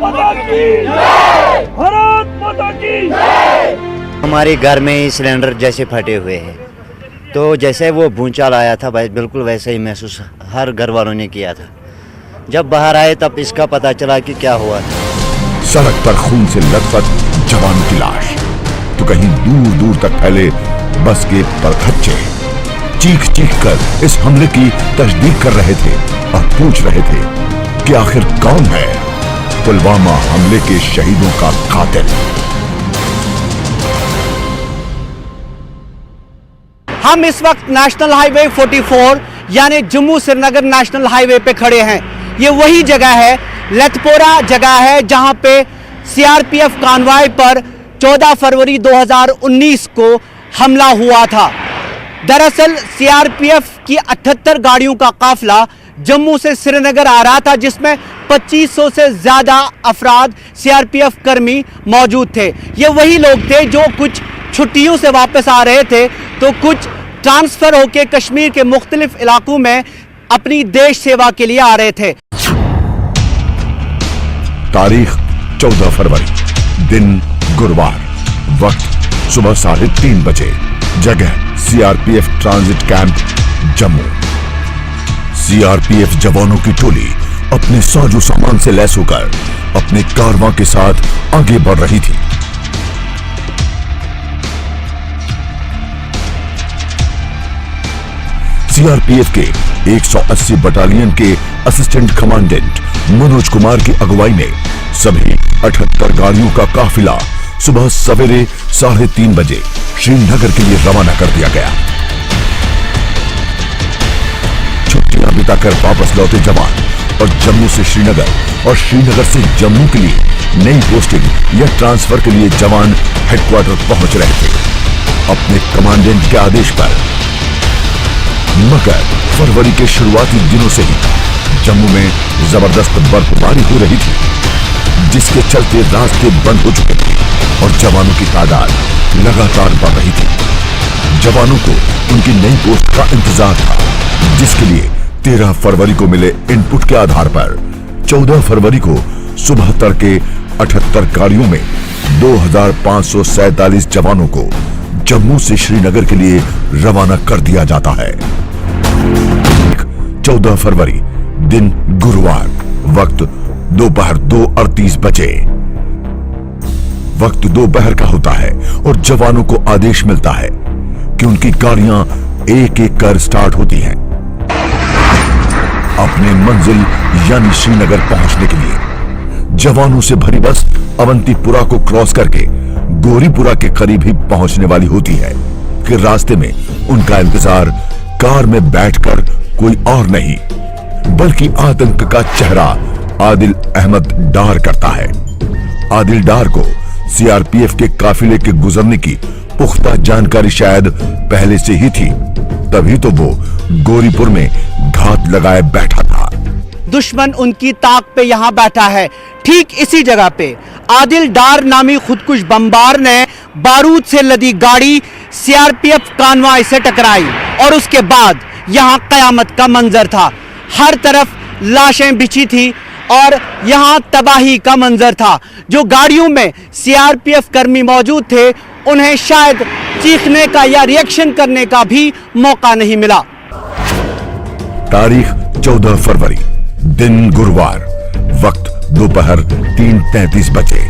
माता की जय, भारत माता की जय। हमारे घर में ही सिलेंडर जैसे फटे हुए हैं, तो जैसे वो भूचाल आया था बिल्कुल वैसे ही महसूस हर घर वालों ने किया था। जब बाहर आए तब इसका पता चला कि क्या हुआ था। सड़क पर खून से लथपथ जवान की लाश, तो कहीं दूर दूर तक फैले बस के परखच्चे चीख चीख कर इस हमले की तस्दीक कर रहे थे और पूछ रहे थे कि आखिर कौन है पुलवामा हमले के शहीदों का कातिल। हम इस वक्त नेशनल हाईवे 44 यानी जम्मू श्रीनगर नेशनल हाईवे पे खड़े हैं। ये वही जगह है, लथपोरा जगह है, जहां पे सीआरपीएफ कानवाय पर 14 फरवरी 2019 को हमला हुआ था। दरअसल सीआरपीएफ की 78 गाड़ियों का काफिला जम्मू से श्रीनगर आ रहा था, जिसमें 2500 से ज्यादा अफराद सीआरपीएफ कर्मी मौजूद थे। ये वही लोग थे जो कुछ छुट्टियों से वापस आ रहे थे, तो कुछ ट्रांसफर होकर कश्मीर के मुख्तलिफ इलाकों में अपनी देश सेवा के लिए आ रहे थे। तारीख 14 फरवरी, दिन गुरुवार, वक्त सुबह 3:30 बजे, जगह CRPF transit camp Jammu. CRPF जवानों की टोली अपने साजो सामान से लैस होकर अपने कारवां के साथ आगे बढ़ रही थी। सीआरपीएफ के 180 बटालियन के असिस्टेंट कमांडेंट मनोज कुमार की अगुवाई में सभी 78 गाड़ियों का काफिला सुबह सवेरे 3:30 बजे श्रीनगर के लिए रवाना कर दिया गया। छुट्टियां बिताकर वापस लौटे जवान और जम्मू से श्रीनगर और श्रीनगर से जम्मू के लिए नई पोस्टिंग या ट्रांसफर के लिए जवान हेडक्वार्टर पहुंच रहे थे अपने कमांडेंट के आदेश पर। मगर फरवरी के शुरुआती दिनों से ही जम्मू में जबरदस्त बर्फबारी हो रही थी, जिसके चलते रास्ते बंद हो चुके थे और जवानों की तादाद लगातार बढ़ रही थी। जवानों को उनकी नई पोस्ट का इंतजार था, जिसके लिए 13 फरवरी को मिले इनपुट के आधार पर 14 फरवरी को सुबह तड़के 78 गाड़ियों में 2547 जवानों को जम्मू से श्रीनगर के लिए रवाना कर दिया जाता है। 14 फरवरी, दिन गुरुवार, वक्त दोपहर 2:38 बजे। वक्त दोपहर का होता है और जवानों को आदेश मिलता है कि उनकी गाड़ियां एक एक कर स्टार्ट होती हैं अपने मंजिल यानी श्रीनगर पहुंचने के लिए। जवानों से भरी बस अवंतीपुरा को क्रॉस करके गोरीपुरा के करीब ही पहुंचने वाली होती है कि रास्ते में उनका इंतजार कार में बैठकर कोई और नहीं बल्कि आतंक का चेहरा आदिल अहमद डार करता है। आदिल डार को सीआरपीएफ के काफिले के गुजरने की पुख्ता जानकारी शायद पहले से ही थी, तभी तो वो गोरीपुर में घात लगाए बैठा था। दुश्मन उनकी ताक पे यहां बैठा है। ठीक इसी जगह पे आदिल डार नामी खुदकुश बमबार ने बारूद से लदी गाड़ी सीआरपीएफ कानवाय से टकराई और उसके बाद यहां कयामत का मंजर था। हर तरफ लाशें बिछी थी और यहां तबाही का मंजर था। जो गाड़ियों में सीआरपीएफ कर्मी मौजूद थे, उन्हें शायद चीखने का या रिएक्शन करने का भी मौका नहीं मिला। तारीख 14 फरवरी, दिन गुरुवार, वक्त दोपहर 3:33 बजे,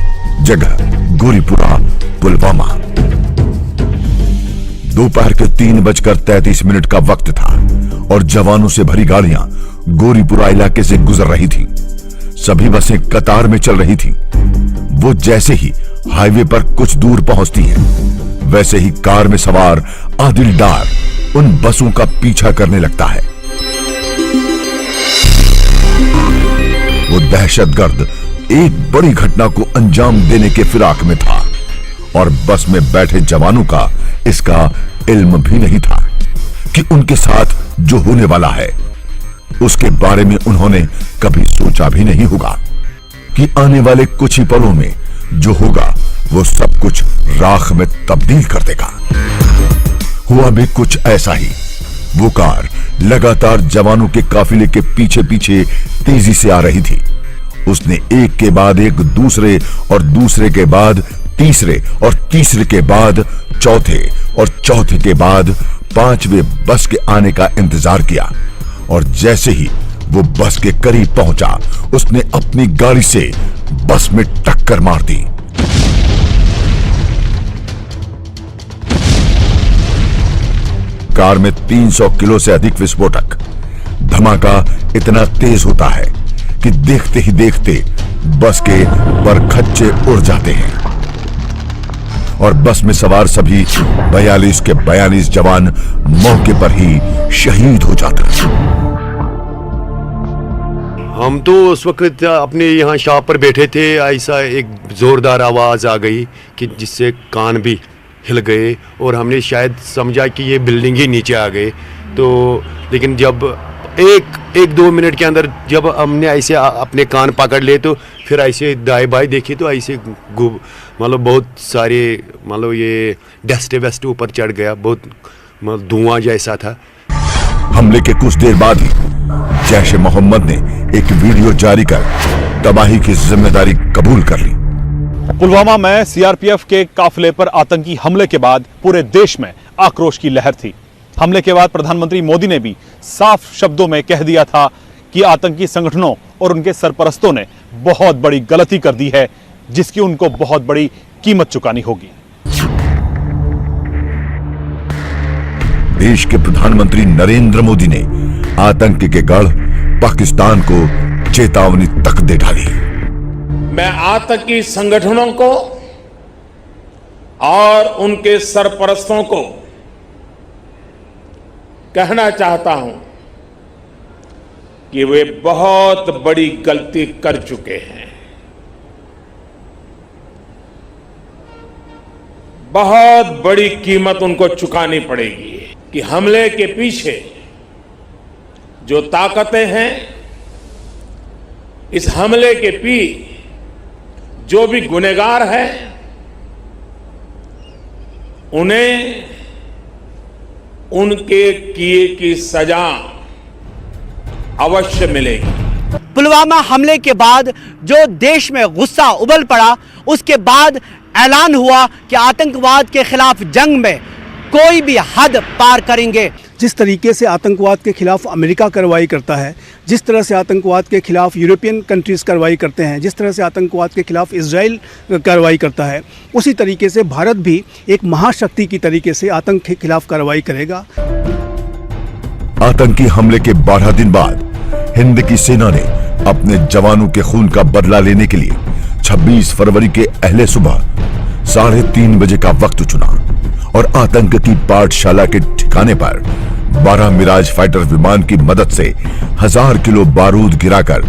जगह गोरीपुरा, पुलवामा। दोपहर के 3:33 का वक्त था और जवानों से भरी गाड़ियां गोरीपुरा इलाके से गुजर रही थी। सभी बसें कतार में चल रही थी। वो जैसे ही हाईवे पर कुछ दूर पहुंचती हैं, वैसे ही कार में सवार आदिल डार उन बसों का पीछा करने लगता है। वो दहशतगर्द एक बड़ी घटना को अंजाम देने के फिराक में था और बस में बैठे जवानों का इसका इल्म भी नहीं था कि उनके साथ जो होने वाला है उसके बारे में उन्होंने कभी सोचा भी नहीं होगा कि आने वाले कुछ ही पलों में जो होगा वो सब कुछ राख में तब्दील कर देगा। हुआ भी कुछ ऐसा ही। वो कार लगातार जवानों के काफिले के पीछे पीछे तेजी से आ रही थी उसने एक के बाद एक दूसरे और दूसरे के बाद तीसरे और तीसरे के बाद चौथे और चौथे के बाद पांचवें बस के आने का इंतजार किया और जैसे ही वो बस के करीब पहुंचा उसने अपनी गाड़ी से बस में टक्कर मार दी। कार में 300 किलो से अधिक विस्फोटक। धमाका इतना तेज होता है कि देखते ही देखते बस के परखच्चे उड़ जाते हैं और बस में सवार सभी 42 के 42 जवान मौके पर ही शहीद हो जाते हैं। हम तो उस वक्त अपने यहाँ शॉप पर बैठे थे, ऐसा एक जोरदार आवाज़ आ गई कि जिससे कान भी हिल गए और हमने शायद समझा कि ये बिल्डिंग ही नीचे आ गए। तो लेकिन जब एक दो मिनट के अंदर जब हमने ऐसे अपने कान पकड़ लिए तो फिर ऐसे दाएं बाएं देखे तो ऐसे मतलब बहुत सारे मतलब ये डस्ट वेस्ट ऊपर चढ़ गया, बहुत मतलब धुआं जैसा था। हमले के कुछ देर बाद ही जैश ए मोहम्मद ने एक वीडियो जारी कर तबाही की जिम्मेदारी कबूल कर ली। पुलवामा में सीआरपीएफ के काफिले पर आतंकी हमले के बाद पूरे देश में आक्रोश की लहर थी। हमले के बाद प्रधानमंत्री मोदी ने भी साफ शब्दों में कह दिया था कि आतंकी संगठनों और उनके सरपरस्तों ने बहुत बड़ी गलती कर दी है, जिसकी उनको बहुत बड़ी कीमत चुकानी होगी। देश के प्रधानमंत्री नरेंद्र मोदी ने आतंक के गढ़ पाकिस्तान को चेतावनी तक दे डाली। मैं आतंकी संगठनों को और उनके सरपरस्तों को कहना चाहता हूं कि वे बहुत बड़ी गलती कर चुके हैं। बहुत बड़ी कीमत उनको चुकानी पड़ेगी कि हमले के पीछे जो ताकतें हैं, इस हमले के पीछे जो भी गुनहगार है, उन्हें उनके किए की सजा अवश्य मिलेगी। पुलवामा हमले के बाद जो देश में गुस्सा उबल पड़ा, उसके बाद ऐलान हुआ कि आतंकवाद के खिलाफ जंग में कोई भी हद पार करेंगे। जिस तरीके से आतंकवाद के खिलाफ अमेरिका कार्रवाई करता है, जिस तरह से आतंकवाद के खिलाफ यूरोपियन कंट्रीज कार्रवाई करते हैं, जिस तरह से आतंकवाद के खिलाफ इजराइल कार्रवाई करता है, उसी तरीके से भारत भी एक महाशक्ति की तरीके से आतंक के खिलाफ कार्रवाई करेगा। आतंकी हमले के 12 दिन बाद हिंद की सेना ने अपने जवानों के खून का बदला लेने के लिए 26 फरवरी के अहले सुबह 3:30 बजे का वक्त चुना और आतंक की पाठशाला के ठिकाने पर 12 मिराज फाइटर विमान की मदद से 1000 किलो बारूद गिराकर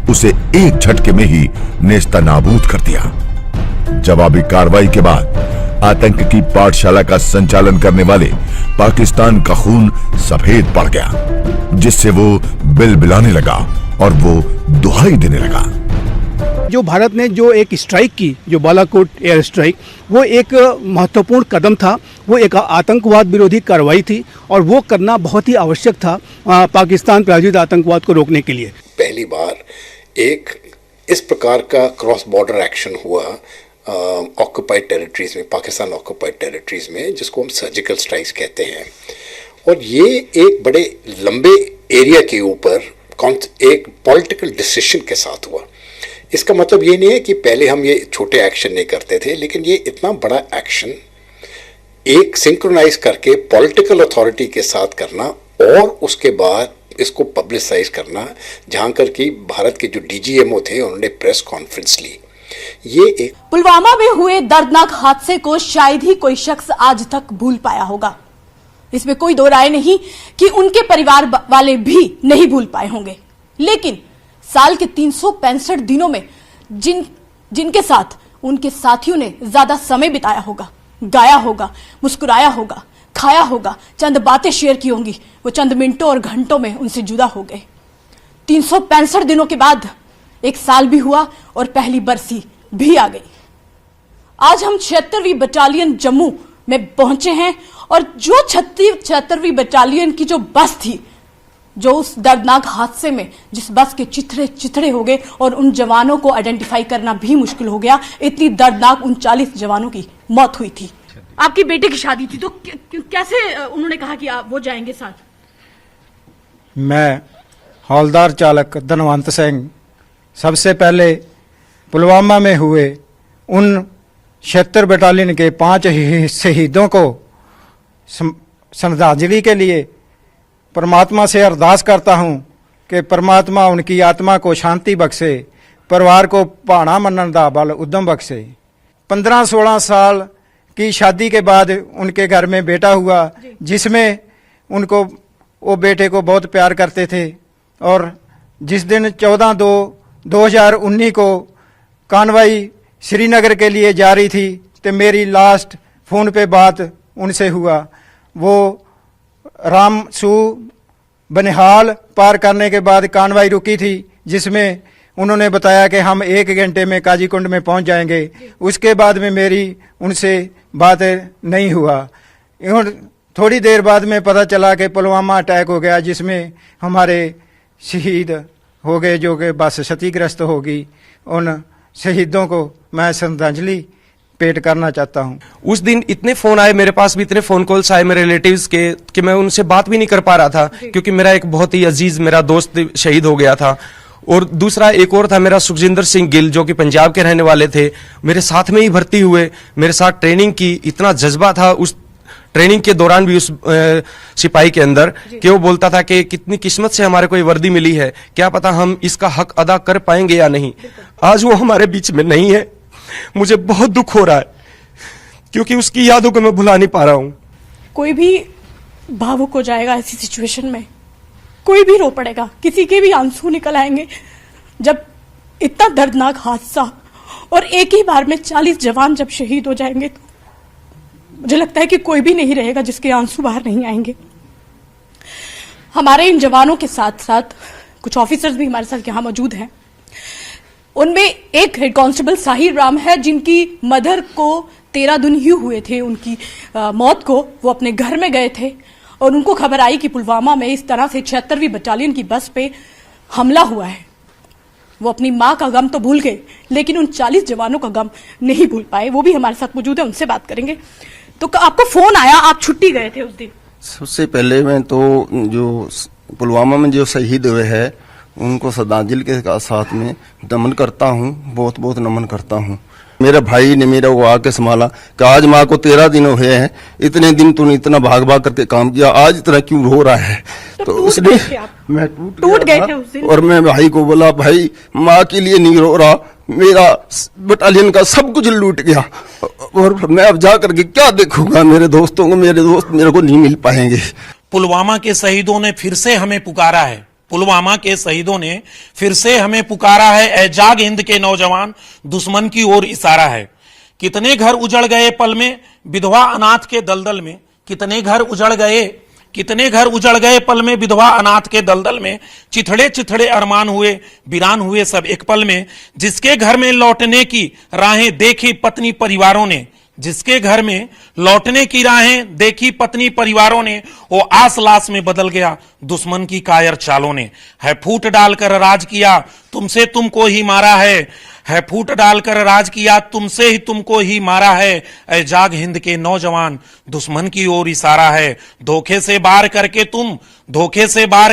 उसे एक झटके में ही नेस्तनाबूद कर दिया। जवाबी कार्रवाई के बाद आतंक की पाठशाला का संचालन करने वाले पाकिस्तान का खून सफेद पड़ गया, जिससे वो बिलबिलाने लगा और वो दुहाई देने लगा। जो भारत ने जो एक स्ट्राइक की, जो बालाकोट एयर स्ट्राइक, वो एक महत्वपूर्ण कदम था, वो एक आतंकवाद विरोधी कार्रवाई थी और वो करना बहुत ही आवश्यक था पाकिस्तान प्रायोजित आतंकवाद को रोकने के लिए। पहली बार एक इस प्रकार का क्रॉस बॉर्डर एक्शन हुआ ऑक्युपाइड टेरिटरीज में, पाकिस्तान ऑक्युपाइड टेरिटरीज में, जिसको हम सर्जिकल स्ट्राइक्स कहते हैं। और ये एक बड़े लंबे एरिया के ऊपर एक पॉलिटिकल डिसीजन के साथ हुआ। इसका मतलब ये नहीं है कि पहले हम ये छोटे एक्शन नहीं करते थे, लेकिन ये इतना बड़ा एक्शन एक सिंक्रोनाइज करके पॉलिटिकल अथॉरिटी के साथ करना और उसके बाद इसको पब्लिसाइज करना, जहां कर कि भारत के जो डीजीएमओ थे उन्होंने प्रेस कॉन्फ्रेंस ली। ये एक पुलवामा में हुए दर्दनाक हादसे को शायद ही कोई शख्स आज तक भूल पाया होगा। इसमें कोई दो राय नहीं कि उनके परिवार वाले भी नहीं भूल पाए होंगे। लेकिन साल के 365 दिनों में जिनके साथ उनके साथियों ने ज्यादा समय बिताया होगा, गाया होगा, मुस्कुराया होगा, खाया होगा, चंद बातें शेयर की होंगी, वो चंद मिनटों और घंटों में उनसे जुदा हो गए। 365 दिनों के बाद एक साल भी हुआ और पहली बरसी भी आ गई। आज हम 76वीं बटालियन जम्मू में पहुंचे हैं और जो 76वीं बटालियन की जो बस थी जो उस दर्दनाक हादसे में जिस बस के चिथड़े हो गए और उन जवानों को आइडेंटिफाई करना भी मुश्किल हो गया। इतनी दर्दनाक 39 जवानों की मौत हुई थी। आपकी बेटे की शादी थी, तो कैसे उन्होंने कहा कि आप वो जाएंगे साथ? मैं हौलदार चालक धनवंत सिंह सबसे पहले पुलवामा में हुए उन 76 बटालियन के 5 शहीदों को श्रद्धांजलि के लिए परमात्मा से अरदास करता हूं कि परमात्मा उनकी आत्मा को शांति बख्शे, परिवार को भाना मनन दा बल उद्यम बख्शे। 15-16 साल की शादी के बाद उनके घर में बेटा हुआ, जिसमें उनको वो बेटे को बहुत प्यार करते थे। और जिस दिन 14/2/2019 को कानवाई श्रीनगर के लिए जा रही थी, तो मेरी लास्ट फ़ोन पे बात उनसे हुआ। वो रामसू बनिहाल पार करने के बाद कानवाई रुकी थी, जिसमें उन्होंने बताया कि हम 1 घंटे में काजीकुंड में पहुंच जाएंगे। उसके बाद में मेरी उनसे बात नहीं हुआ। थोड़ी देर बाद में पता चला कि पुलवामा अटैक हो गया, जिसमें हमारे शहीद हो गए, जो कि बस क्षतिग्रस्त होगी। उन शहीदों को मैं श्रद्धांजलि पेट करना चाहता हूं। उस दिन इतने फोन आए मेरे पास भी, इतने फोन कॉल्स आए मेरे रिलेटिव्स के कि मैं उनसे बात भी नहीं कर पा रहा था, क्योंकि मेरा एक बहुत ही अजीज मेरा दोस्त शहीद हो गया था। और दूसरा एक और था मेरा सुखजिंदर सिंह गिल, जो कि पंजाब के रहने वाले थे, मेरे साथ में ही भर्ती हुए, मेरे साथ ट्रेनिंग की। इतना जज्बा था उस ट्रेनिंग के दौरान भी उस सिपाही के अंदर कि वो बोलता था कि कितनी किस्मत से हमारे को ये वर्दी मिली है, क्या पता हम इसका हक अदा कर पाएंगे या नहीं। आज वो हमारे बीच में नहीं है, मुझे बहुत दुख हो रहा है, क्योंकि उसकी यादों को मैं भुला नहीं पा रहा हूं। कोई भी भावुक हो जाएगा ऐसी सिचुएशन में, कोई भी रो पड़ेगा, किसी के भी आंसू निकल आएंगे जब इतना दर्दनाक हादसा और एक ही बार में 40 जवान जब शहीद हो जाएंगे। तो मुझे लगता है कि कोई भी नहीं रहेगा जिसके आंसू बाहर नहीं आएंगे। हमारे इन जवानों के साथ साथ कुछ ऑफिसर्स भी हमारे साथ यहाँ मौजूद हैं। उनमें एक हेड कांस्टेबल साहिर राम है, जिनकी मदर को 13 दिन ही हुए थे उनकी मौत को। वो अपने घर में गए थे और उनको खबर आई कि पुलवामा में इस तरह से 76वीं बटालियन की बस पे हमला हुआ है। वो अपनी माँ का गम तो भूल गए, लेकिन उन 40 जवानों का गम नहीं भूल पाए। वो भी हमारे साथ मौजूद है, उनसे बात करेंगे। तो आपको फोन आया, आप छुट्टी गए थे उस दिन? सबसे पहले मैं तो जो पुलवामा में जो शहीद हुए हैं उनको श्रद्धांजलि के साथ में नमन करता हूँ, बहुत बहुत नमन करता हूँ। मेरे भाई ने मेरा वो आके संभाला कि आज माँ को 13 दिन हुए हैं, इतने दिन तूने इतना भाग भाग करके काम किया, आज इतना क्यों रो रहा है? तो उसने मैं टूट गए थे उस दिन। और मैं भाई को बोला, भाई माँ के लिए नहीं रो रहा, मेरा बटालियन का सब कुछ लूट गया और मैं अब जा करके क्या देखूंगा मेरे दोस्तों को, मेरे दोस्त मेरे को नहीं मिल पाएंगे। पुलवामा के शहीदों ने फिर से हमें पुकारा है, पुलवामा के शहीदों ने फिर से हमें पुकारा है। ऐ जाग हिंद के नौजवान, दुश्मन की ओर इशारा है। कितने घर उजड़ गए पल में विधवा अनाथ के दलदल में, कितने घर उजड़ गए, कितने घर उजड़ गए पल में विधवा अनाथ के दलदल में। चिथड़े चिथड़े अरमान हुए, वीरान हुए सब एक पल में। जिसके घर में लौटने की राहें देखी पत्नी परिवारों ने, जिसके घर में लौटने की राहें देखी पत्नी परिवारों ने, वो आस लास में बदल गया दुश्मन की कायर चालों ने। है फूट डालकर राज किया, तुमसे तुमको ही मारा है फूट डालकर राज किया, तुमसे ही तुमको ही मारा है। ऐ जाग हिंद के नौजवान, दुश्मन की ओर इशारा है। धोखे से बार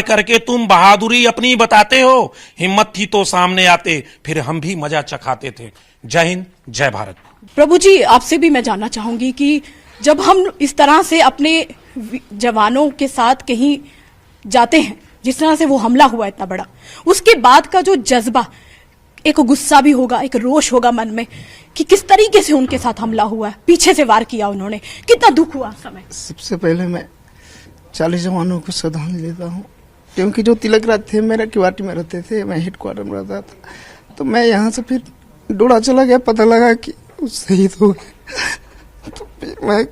करके तुम बहादुरी अपनी बताते हो। हिम्मत थी तो सामने आते, फिर हम भी मजा चखाते थे। जय हिंद, जय भारत। प्रभु जी, आपसे भी मैं जानना चाहूंगी कि जब हम इस तरह से अपने जवानों के साथ कहीं जाते हैं, जिस तरह से वो हमला हुआ इतना बड़ा, उसके बाद का जो जज्बा, एक गुस्सा भी होगा, एक रोष होगा मन में कि किस तरीके से उनके साथ हमला हुआ है, पीछे से वार किया उन्होंने, कितना दुख हुआ उस समय? सबसे पहले मैं 40 जवानों को श्रद्धांजलि देता हूँ, क्योंकि जो तिलक राज थे मेरे किवाटी में रहते थे, मैं हेडक्वार्टर में रहता था, तो मैं यहाँ से फिर डोड़ा चला गया, पता लगा कि शहीद हो गए। तो मैं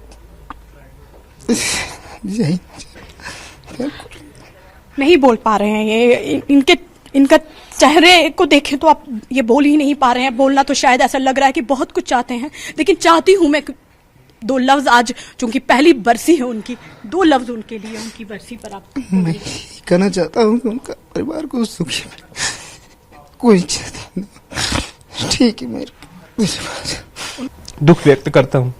यही नहीं बोल पा रहे हैं, ये इनका चेहरे को देखें तो आप ये बोल ही नहीं पा रहे हैं। बोलना तो शायद ऐसा लग रहा है कि बहुत कुछ चाहते हैं, लेकिन चाहती हूं मैं दो लफ्ज आज चूंकि पहली बरसी है उनकी, दो लफ्ज उनके लिए उनकी बरसी पर आप। मैं कहना चाहता हूँ कि उनका परिवार को सुखी कोई चाहता नहीं। ठीक है, मेरे दुख व्यक्त करता हूँ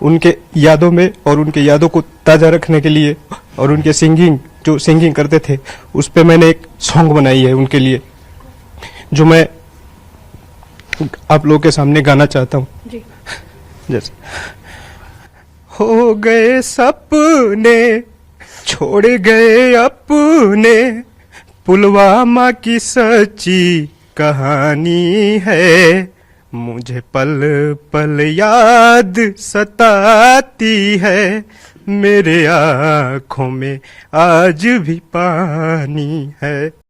उनके यादों में और उनके यादों को ताज़ा रखने के लिए, और उनके जो सिंगिंग करते थे उस पे मैंने एक सॉन्ग बनाई है उनके लिए, जो मैं आप लोगों के सामने गाना चाहता हूँ। जैसे हो गए सपने छोड़ गए अपने, पुलवामा की सच्ची कहानी है, मुझे पल पल याद सताती है, मेरे आँखों में आज भी पानी है।